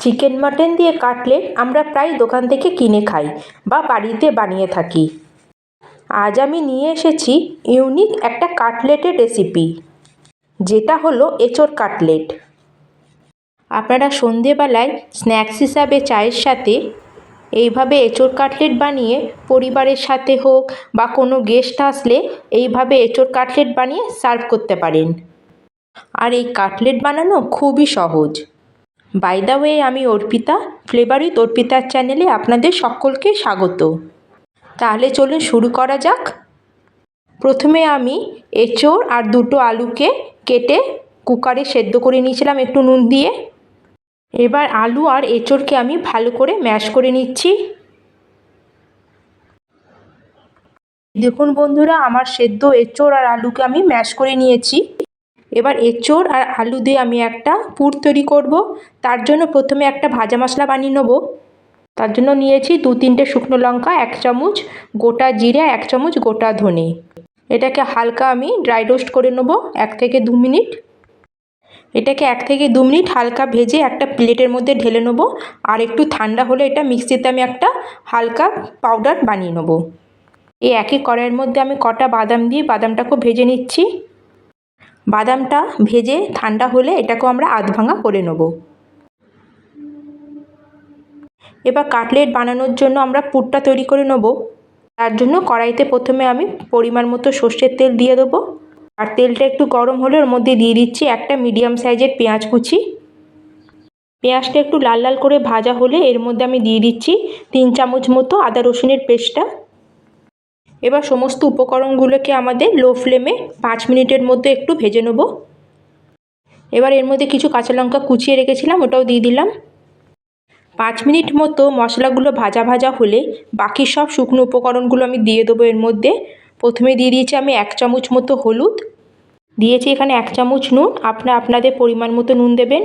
Chicken mutton দিয়ে cutlet আমরা প্রায় দোকান থেকে কিনে খাই বা বাড়িতে বানিয়ে থাকি। আজ আমি নিয়ে এসেছি ইউনিক একটা কাটলেটের রেসিপি, যেটা হলো এঁচোড় কাটলেট। আপনারা সন্ধেবেলায় স্ন্যাক্স হিসাবে চায়ের সাথে এইভাবে এঁচোড় কাটলেট বানিয়ে পরিবারের সাথে হোক বা কোনো গেস্ট আসলে এইভাবে এঁচোড় কাটলেট বানিয়ে সার্ভ করতে পারেন। আর এই কাটলেট বানানো খুবই সহজ। বাই দ্য ওয়ে, আমি অর্পিতা, ফ্লেভার উইথ অর্পিতার চ্যানেলে আপনাদের সকলকে স্বাগত। তাহলে চলুন শুরু করা যাক। প্রথমে আমি এঁচোড় আর দুটো আলুকে কেটে কুকারে সেদ্ধ করে নিয়েছিলাম একটু নুন দিয়ে। এবার আলু আর এঁচোড়কে আমি ভালো করে ম্যাশ করে নিচ্ছি। দেখুন বন্ধুরা, আমার সেদ্ধ এঁচোড় আর আলুকে আমি ম্যাশ করে নিয়েছি। এবার এঁচোড় আর আলু দিয়ে আমি একটা পুর তৈরি করব। তার জন্য প্রথমে একটা ভাজা মশলা বানিয়ে নেব। তার জন্য নিয়েছি 2-3টে শুকনো লঙ্কা, 1 চামচ গোটা জিরে, 1 চামচ গোটা ধনে। এটাকে হালকা আমি ড্রাই রোস্ট করে নেব 1 থেকে 2 মিনিট। এটাকে 1 থেকে 2 মিনিট হালকা ভেজে একটা প্লেটের মধ্যে ঢেলে নেব। আর একটু ঠান্ডা হলে এটা মিক্সিতে আমি একটা হালকা পাউডার বানিয়ে নেব। এই একই কড়াইয়ের মধ্যে আমি কটা বাদাম দিয়ে বাদামটাকেও ভেজে নিচ্ছি। বাদামটা ভেজে ঠান্ডা হলে এটাকেও আমরা আধ ভাঙা করে নেব। এবার কাটলেট বানানোর জন্য আমরা পুরটা তৈরি করে নেব। তার জন্য কড়াইতে প্রথমে আমি পরিমাণ মতো সর্ষের তেল দিয়ে দেবো। আর তেলটা একটু গরম হলে ওর মধ্যে দিয়ে দিচ্ছি একটা মিডিয়াম সাইজের পেঁয়াজ কুচি। পেঁয়াজটা একটু লাল লাল করে ভাজা হলে এর মধ্যে আমি দিয়ে দিচ্ছি 3 চামচ মতো আদা রসুনের পেস্টটা। এবার সমস্ত উপকরণগুলোকে আমাদের লো ফ্লেমে 5 মিনিটের মধ্যে একটু ভেজে নেব। এবার এর মধ্যে কিছু কাঁচা লঙ্কা কুচিয়ে রেখেছিলাম, ওটাও দিয়ে দিলাম। 5 মিনিট মতো মশলাগুলো ভাজা ভাজা হলে বাকি সব শুকনো উপকরণগুলো আমি দিয়ে দেবো এর মধ্যে। প্রথমে দিয়ে দিয়েছি আমি 1 চামচ মতো হলুদ, দিয়েছি এখানে 1 চামচ নুন, আপনাদের পরিমাণ মতো নুন দেবেন।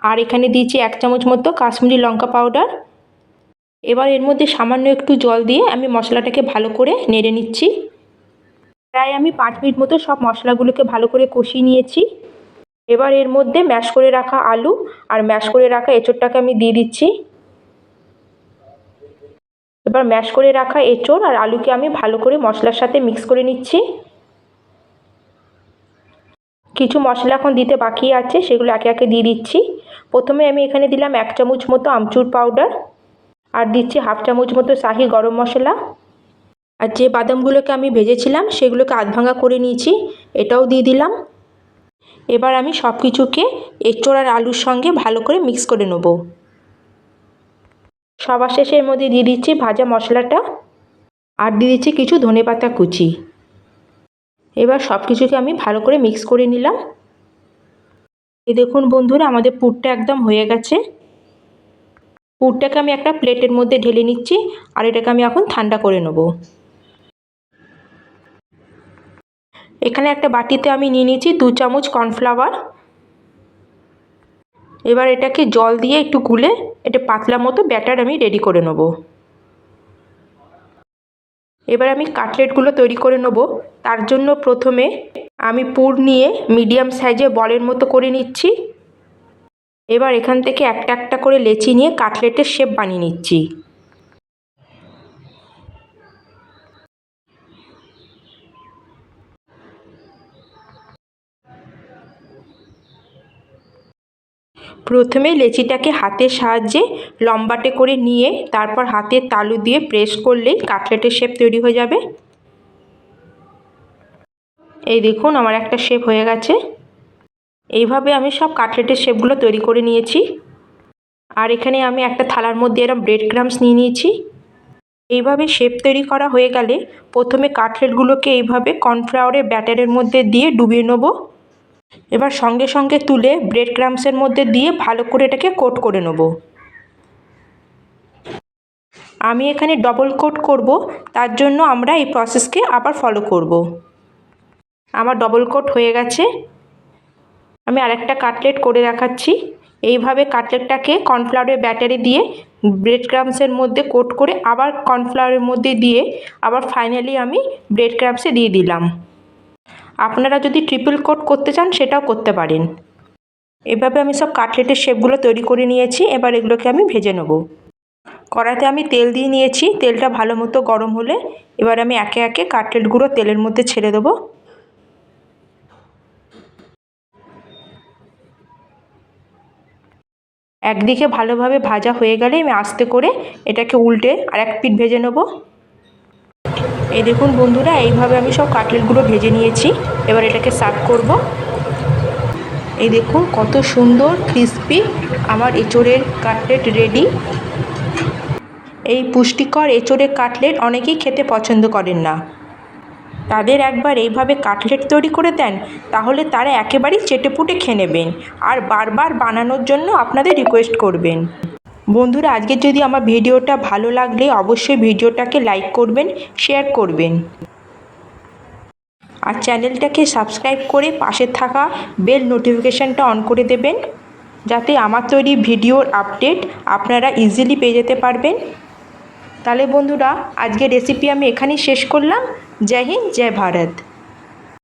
আর এখানে দিয়েছি 1 চামচ মতো কাশ্মীরি লঙ্কা পাউডার। এবার এর মধ্যে সামান্য একটু জল দিয়ে আমি মশলাটাকে ভালো করে নেড়ে নিচ্ছি। প্রায় আমি 5 মিনিট মতো সব মশলাগুলোকে ভালো করে কষিয়ে নিয়েছি। এবার এর মধ্যে ম্যাশ করে রাখা আলু আর ম্যাশ করে রাখা এঁচোড়টাকে আমি দিয়ে দিচ্ছি। এবার ম্যাশ করে রাখা এঁচোড় আর আলুকে আমি ভালো করে মশলার সাথে মিক্স করে নিচ্ছি। কিছু মশলা এখন দিতে বাকি আছে, সেগুলো একে একে দিয়ে দিচ্ছি। প্রথমে আমি এখানে দিলাম 1 চামচ মতো আমচুর পাউডার, আর দিচ্ছি 1/2 চামচ মতো শাহি গরম মশলা। আর যে বাদামগুলোকে আমি ভেজেছিলাম সেগুলোকে আধ ভাঙা করে নিয়েছি, এটাও দিয়ে দিলাম। এবার আমি সব কিছুকে এঁচোড় আর আলুর সঙ্গে ভালো করে মিক্স করে নেব। সবার শেষে এর মধ্যে দিয়ে দিচ্ছি ভাজা মশলাটা, আর দিয়ে দিচ্ছি কিছু ধনেপাতা কুচি। এবার সব কিছুকে আমি ভালো করে মিক্স করে নিলাম। এই দেখুন বন্ধুরা, আমাদের পুরটা একদম হয়ে গেছে। পুরটাকে আমি একটা প্লেটের মধ্যে ঢেলে নিচ্ছি, আর এটাকে আমি এখন ঠান্ডা করে নেব। এখানে একটা বাটিতে আমি নিয়ে নিয়েছি 2 চামচ কর্নফ্লাওয়ার। এবার এটাকে জল দিয়ে একটু গুলে এটা পাতলা মতো ব্যাটার আমি রেডি করে নেব। এবার আমি কাটলেটগুলো তৈরি করে নেব। তার জন্য প্রথমে আমি পুর নিয়ে মিডিয়াম সাইজে বলের মতো করে নিচ্ছি। এবার এখান থেকে একটা একটা করে লেচি নিয়ে কাটলেটের শেপ বানিয়ে নিচ্ছি। প্রথমে লেচিটাকে হাতের সাহায্যে লম্বাটে করে নিয়ে তারপর হাতের তালু দিয়ে প্রেস করলেই কাটলেটের শেপ তৈরি হয়ে যাবে। এই দেখুন, আমার একটা শেপ হয়ে গেছে। এইভাবে আমি সব কাটলেটের শেপগুলো তৈরি করে নিয়েছি। আর এখানে আমি একটা থালার মধ্যে এরকম ব্রেড ক্রাম্বস নিয়ে নিয়েছি। এইভাবে শেপ তৈরি করা হয়ে গেলে প্রথমে কাটলেটগুলোকে এইভাবে কর্নফ্লাওয়ারের ব্যাটারের মধ্যে দিয়ে ডুবিয়ে নেব। এবার সঙ্গে সঙ্গে তুলে ব্রেড ক্রাম্বসের মধ্যে দিয়ে ভালো করে এটাকে কোট করে নেব। আমি এখানে ডবল কোট করব, তার জন্য আমরা এই প্রসেসকে আবার ফলো করব। আমার ডবল কোট হয়ে গেছে। আমি আরেকটা কাটলেট করে দেখাচ্ছি। এইভাবে কাটলেটটাকে কর্নফ্লাওয়ারের ব্যাটারে দিয়ে ব্রেড ক্রাম্বসের মধ্যে কোট করে আবার কর্নফ্লাওয়ারের মধ্যে দিয়ে আবার ফাইনালি আমি ব্রেড ক্রাম্বসে দিয়ে দিলাম। আপনারা যদি ট্রিপল কোট করতে চান সেটাও করতে পারেন। এভাবে আমি সব কাটলেটের শেপগুলো তৈরি করে নিয়েছি। এবার এগুলোকে আমি ভেজে নেব। কড়াইতে আমি তেল দিয়ে নিয়েছি। তেলটা ভালো মতো গরম হলে এবার আমি একে একে কাটলেটগুলো তেলের মধ্যে ছেড়ে দেবো। একদিকে ভালোভাবে ভাজা হয়ে গেলে আমি আস্তে করে এটাকে উল্টে আর এক পিঠ ভেজে নেব। এই দেখুন বন্ধুরা, এইভাবে আমি সব কাটলেটগুলো ভেজে নিয়েছি। এবার এটাকে সার্ভ করব। এই দেখুন কত সুন্দর ক্রিস্পি আমার এঁচোড়ের কাটলেট রেডি। এই পুষ্টিকর এঁচোড়ের কাটলেট অনেকেই খেতে পছন্দ করেন না। তাদের একবার এইভাবে কাটলেট তৈরি করে দেন, তাহলে তারা একেবারেই চেটেপুটে খেয়ে নেবেন আর বারবার বানানোর জন্য আপনাদের রিকোয়েস্ট করবেন। বন্ধুরা, আজকে যদি আমার ভিডিওটা ভালো লাগলে অবশ্যই ভিডিওটাকে লাইক করবেন, শেয়ার করবেন আর চ্যানেলটাকে সাবস্ক্রাইব করে পাশে থাকা বেল নোটিফিকেশানটা অন করে দেবেন, যাতে আমার তৈরি ভিডিওর আপডেট আপনারা ইজিলি পেয়ে যেতে পারবেন। তাহলে বন্ধুরা, আজকের রেসিপি আমি এখানেই শেষ করলাম। জয় হিন্দ, জয় ভারত।